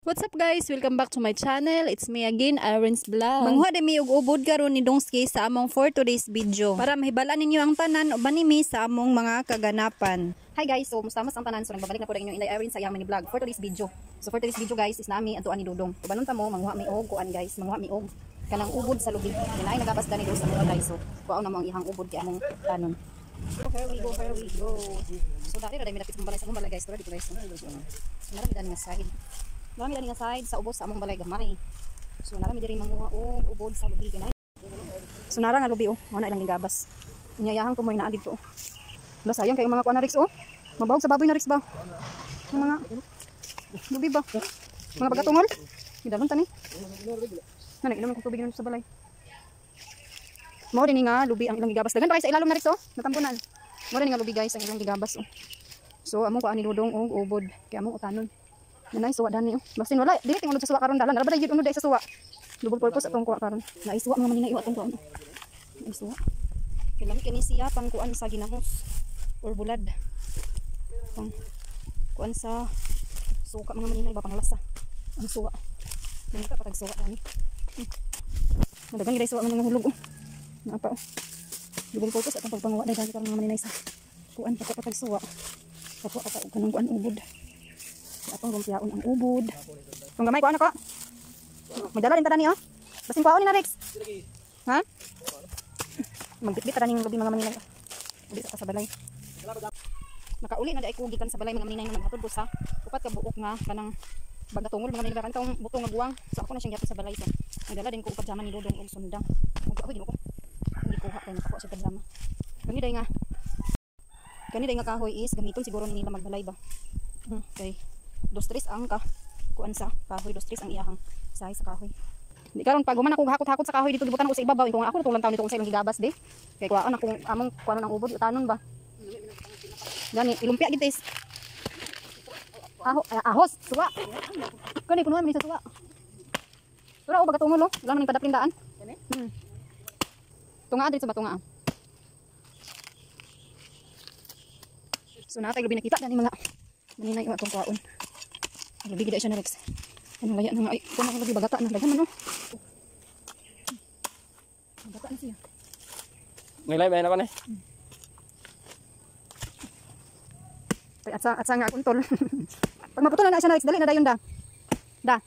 What's up guys? Welcome back to my channel. It's me again, Aaron's Vlog. Manghuha mi og ubod karon ni Dongski sa among for today's video para mahibala ninyo ang tanan o banimi sa among mga kaganapan. Hi guys, so musta mas ang tanan, so nagbabalik na po rin inyong Inday Aaron sa iyang mini vlog for today's video. So for today's video guys is nami adtuan ni Dudong. Kubanon ta mo manghuha mi og kuan guys, manghuha mi og kanang ubod sa lubi. Dinay nagabas dani do sa mga guys. So kuaw na mo ang ihang ubod kay among tanon. So here we go. So dati ra dai mi dapit balay sa among balay guys, pero dito guys. Marami dani nga side. Marami dani nga side sa ubos sa among balay gamay. So narami diri manguha og ubod sa lubi kanay. So nara nga lubi oh, mo na ilang gigabas. Inyayahang kumoy na agid ko. Wala sayang kay mga kuan na Rex oh. Mabawag sa baboy na Rex ba? Yung mga lubi ba? Mga bagatungol? Gidalon tani. Na nag-inom ko tubig sa balay. Mo din nga lubi ang ilang gigabas. Dagan pa kay sa ilalom na Rex oh. Natampunan. Mo din nga lubi guys ang ilang gigabas oh. So among kuan ni Dudong og ubod kay among utanon. Nanay suwa dani oh. Basin wala dili tingog sa suwa karon dalan. Ra ba gyud uno dai sa suwa. Double purpose atong kuha karon. Naisuwa mga manina iwa atong kuan. Naisuwa. Kailan kini siya pang kuan sa ginahos or bulad. Pang kuan sa suka mga manina iba panglasa. Ang suwa. Dili ka patag suwa dani. Madagan gyud suwa mga hulog oh. Napa oh. Double purpose atong pagpanguwa dai karon mga manina sa kuan patag suwa. Kapo ata og kanang kuan ubod. Atong rumpiaon ang ubod. Kung gamay ko ano ko? Magdala din ta dani oh. Basin kuaon ni na Rex. Ha? Magbitbit ta ning lubi mga maninay. Uli sa balay. Nakauli na dai ko gikan sa balay mga maninay nga naghatod ko sa upat ka buok nga kanang bagatungol mga maninay kanang butong nga buwang. So ako na siyang gihatod sa balay so. Nagdala din ko og pajama ni Dudong og sundang. Ug ako ginuko. Hindi ko ha kay nakakuha sa pajama. Kani day nga kahoy is gamiton siguro nila magbalay ba. Okay. 2-3 ang kuan sa kahoy, 2-3 ang iyahang size sa kahoy. Di karon pag human ako hakot-hakot sa kahoy dito gibutan ko sa ibabaw kung ako natulang taon dito kung sa ilang gigabas di. Kay kuan akong among kuan ng ubod utanon ba. Gani ilumpia gid is. Ahos, suwa. Kani punuan man sa suwa. Tura o bagatungol oh, wala man ning padaplindaan. Tunga dito sa batunga. So natay lubi nakita dani mga maninay atong kuan. Lubi gid siya na Rex. Ano laya nang ay kuno ko lagi bagata nang dagan man oh. Bagata na siya. May live na ko ni. At sa nga kuntol. Pag maputulan na siya na Rex dali na dayon da. Da.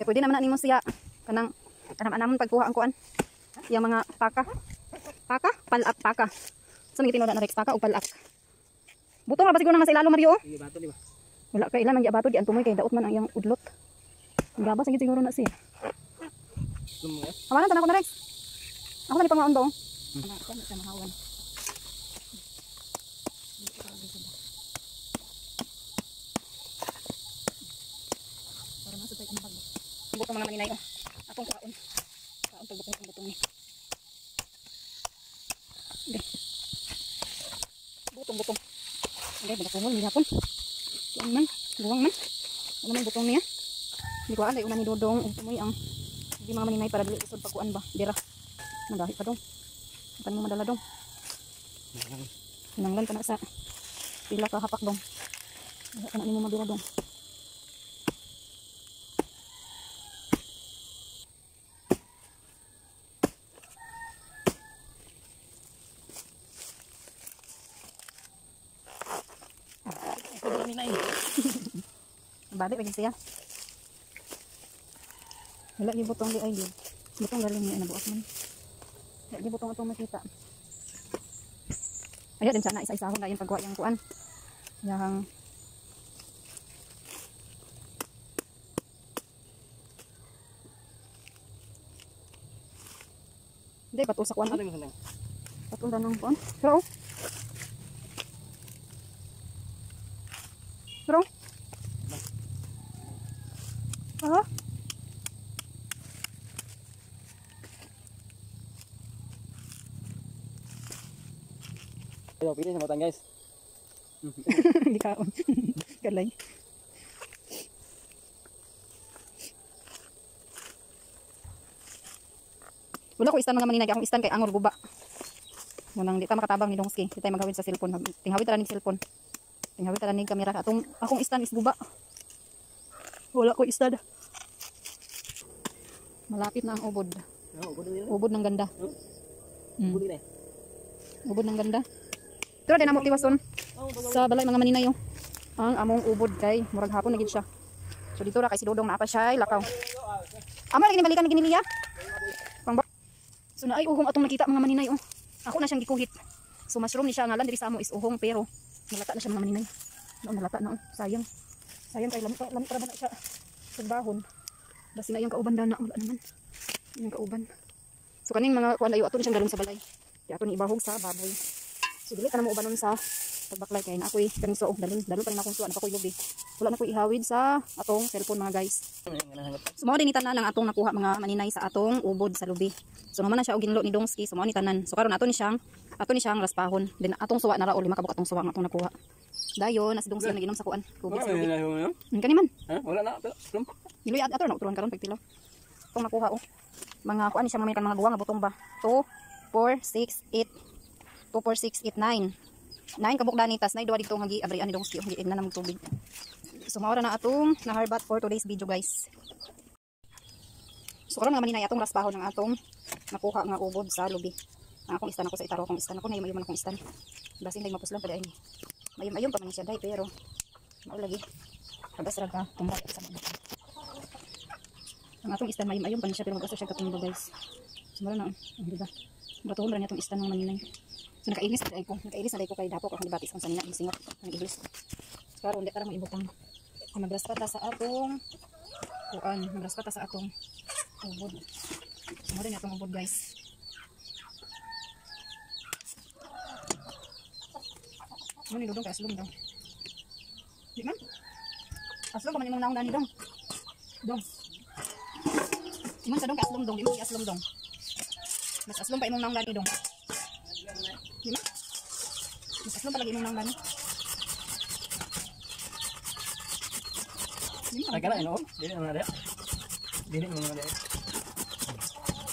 Eh pwede naman na nimo siya kanang anamon pagkuha ang kuan. Yang mga paka. Palak paka. Sa mga tinuda na Rex paka o palak. Butong ra ba siguro nga sa ilalo Mario oh? Bato di ba? Wala ka ilan ang yabato di an tumoy kay daot man ang iyang udlot. Ang gabas ang siguro na siya. Amanan tanan ko na Rex. Ako na ni pangaon ba oh? Ako na sa mahawan. Para masutay ang bag. Butong mga maninay oh. Atong kaon. Kaon pag butong ni. Okay. Butong. Okay, magkatungol ni hapon. Yan man, buwang man. Ano man butong niya? Hindi ko alay, una ni Dudong. Tumoy ang hindi mga maninay para dili isod pagkuan ba? Dira. Magahi pa dong. Ipan mo madala dong. Hinanglan ka na sa pila ka hapak dong. Wala ka na nimo mabira dong. Balik lagi siya. Wala ni butong di ay di. Butong galing ni nabuak man. Wala ni butong atong makita. Ayo din sana isa-isahon na yung pagkuha yang kuan. Yang Hindi patul sa kuan. Patul danong kuan. Pero ah. Ayo, pilih sama tang guys. Di kaon. Galay. Wala ko istan mga maninay akong istan kay angor guba. Munang di ta makatabang ni Dongski. Di tayo maghawid sa cellphone. Tinghawid ta ning cellphone. Tinghawid ta ning kamera. Akong istan is guba. Wala ko isda. Malapit na ang ubod. Ubod ng ganda. Ubod ng ganda. Pero din amo tiwason. Sa balay mga maninay yo. Ang among ubod kay murag hapon na gid siya. So dito ra kay si Dodong naa pa siya lakaw. Amo lagi ni balikan ni Giniliya. So na ay uhong atong nakita mga maninay oh. Ako na siyang gikuhit. So mushroom ni siya ngalan diri sa amo is uhong pero nalata na siya mga maninay. Nalata na oh. Sayang. Sayang kay lamit para ba na siya sa dahon. Basi na yung kauban dana wala naman. Yung kauban. So kaning mga kuan ayo ato ni siyang dalon sa balay. Kaya ato ni ibahog sa baboy. So dili ka na mo ubanon sa pagbaklay kay na ako'y kaning suog dalon pa rin akong suwa na ako'y lubi. Wala na ko'y ihawid sa atong cellphone mga guys. So mao din ni tanan ang atong nakuha mga maninay sa atong ubod sa lubi. So naman na siya og ginlo ni Dongski. So mao ni tanan. So karon ato ni siyang raspahon. Then atong suwa na ra o 5 kabuk atong suwa nga atong nakuha. Dayon na si Dongski naginom sa kuan. Tubig sa lubi. Kani man. Wala na. Giloy ato na uturon karon pagtilaw. Atong nakuha oh. Mga kuan ni siya mga guwa nga butong ba. 2 4 6 8 2 4 6 8 9. 9 kabuk danitas na duwa dito nga gi-abrian ni Dongski gi na namog tubig. So mao ra na atong naharbat for today's video guys. So karon nga maninay atong raspahon ng atong nakuha nga ubod sa lubi. Ang akong istan ako sa itaro akong istan ako na mayuman akong istan. Basin day mapuslan pa dai ni. Mayum pa man siya dai pero mao lagi. Habas ra ka tumba sa mga. Ang atong istan mayum pa siya pero mag-asa siya katumba guys. So mao na di ba? Batuhon ra niya atong istan ng maninay. So nakailis na ko. Nakailis na ko kay dapo ako nibatis kung sanina singot ang iglis. Karon di tara mo ibutang. Magraspat sa atong kuan, magraspat sa atong ubod. So mo rin atong ubod guys. Mo ni Dodong kay aslom daw. Di man? Aslom pa man imong naong dani dong. Dong. Imong sa dong kay aslom dong, di mo aslom dong. Mas aslom pa imong naong dani dong. Di man? Mas aslom pa lagi imong naong dani. Ay kana ino. Dili na dia. Dili na dia.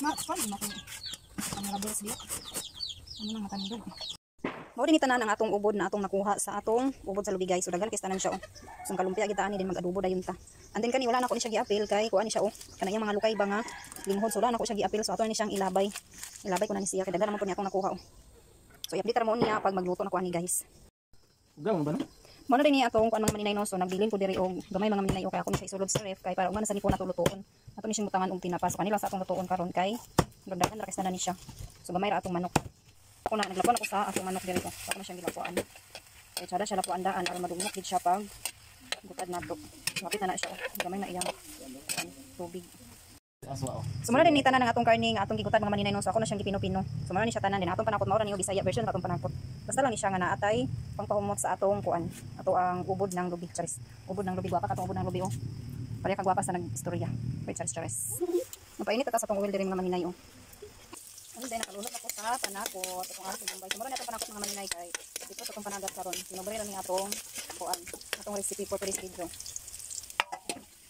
Ma, paano mo kung ang labos dia? Ano lang matandog. Mao din tanan ang atong ubod na atong nakuha sa atong ubod sa lubi guys. So dagal kay tanan siya oh. So kalumpia kita ani din mag-adobo dayon ta. And then kani wala na ko ni siya giapil kay kuan ni siya oh. Kanang mga lukay ba nga linghod so wala na ko siya giapil so ato ni siyang ilabay. Ilabay ko na ni siya kay dagan naman po ni atong nakuha oh. So i-update ra mo niya pag magluto na ko ani guys. Ugang ba no? Mano din ni atong kuan mga maninay no so nagbilin ko diri og gamay mga maninay o kay ako ni sa isulod sa ref kay para umana sa ni ko natulutoon. Ato ni siyang butangan og tinapa so kanila sa atong lutoon karon kay gagdagan ra kay sana ni siya. So gamay ra atong manok. Ako na naglapuan ako sa atong manok diri ko. Ako na siyang gilapuan. Kay sada siya lapuan daan aron madungok gid siya pag butad na to. Mapit na siya. Gamay na iyang tubig. Aswa oh. So muna din ni tanan ang atong karne nga atong gigutan mga maninay no so ako na siyang gipino-pino. So muna ni siya tanan din atong panakot mao ra niyo Bisaya version atong panakot. Basta lang ni siya nga naatay pangpahumot sa atong kuan. Ato ang ubod ng lubi charis. Ubod ng lubi gwapa katong ubod ng lubi oh. Pareha kagwapa sa nagistorya. Wait charis. Mapainit ta sa atong oil diri mga maninay oh. Ano din nakalunod ako sa panakot atong atong bombay. So muna ni atong panakot mga maninay kay dito atong panagat karon. Sinobre ra ni atong kuan. Atong recipe for today's video.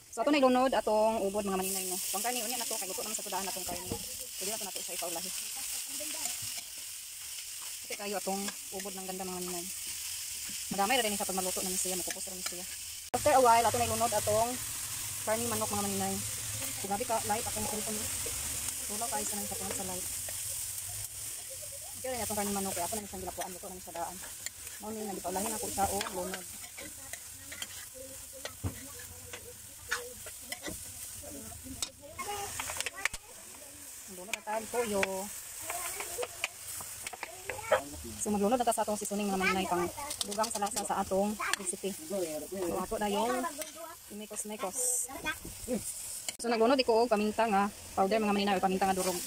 So ato na ilunod atong ubod mga maninay no. Pang karne unya nato kay luto naman sa tudaan atong karne. So dili nato siya ipaulahi. Okay kayo atong ubod ng ganda mga maninay. Madamay ra din sa pag magluto na ni siya, makupos ra ni siya. After a while ato na ilunod atong karne manok mga maninay. So gabi ka light akong cellphone. Wala kay sa nang sa light. Kaya atong karne manok kay ako na isang gilapuan luto na sa daan. Mao ni nagipaulahin ako sa o lunod. Maglunod na tayo toyo. So maglunod na tayo sa atong seasoning mga maninay pang dugang sa lasa sa atong recipe. So ato na yung imikos-mikos. So naglunod ko og paminta nga powder mga maninay o paminta nga durog.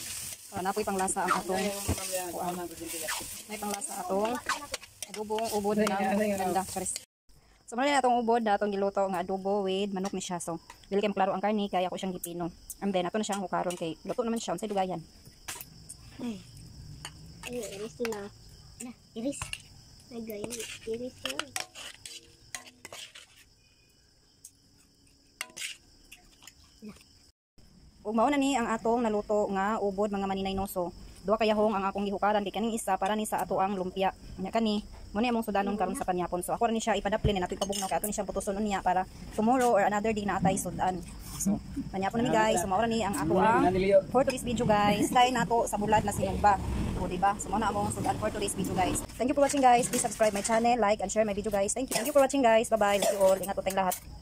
Para napoy pang lasa ang atong may pang lasa atong adobong ubod ng ganda. So muna na atong ubod na atong giluto nga adobo with manok ni siya. So dili kay maklaro ang karne kaya ako siyang gipino. And then ato na siyang hukaron kay luto naman siya unsay dugayan. Ay. Ay, iris na. Na, iris. Ay, gayon. Iris na. Ug mao na ni ang atong naluto nga ubod mga maninay no. So duha kayahong ang akong gihukaran kay kaning isa para ni sa ato ang lumpia. Nya kani Mo ni among sudanon karon sa kanyapon. So ako ra ni siya ipadaplin na nato ipabugnaw kay ato ni siya putuson niya para tomorrow or another day na atay sudan. So kanyapon na mi guys. So mao ra ni ang ako ang for today's video guys. Dai nato sa bulad na sinugba. O diba? So mao na among sudan for today's video guys. Thank you for watching guys. Please subscribe my channel, like and share my video guys. Thank you. Thank you for watching guys. Bye bye. Love you all. Ingat po tayong lahat.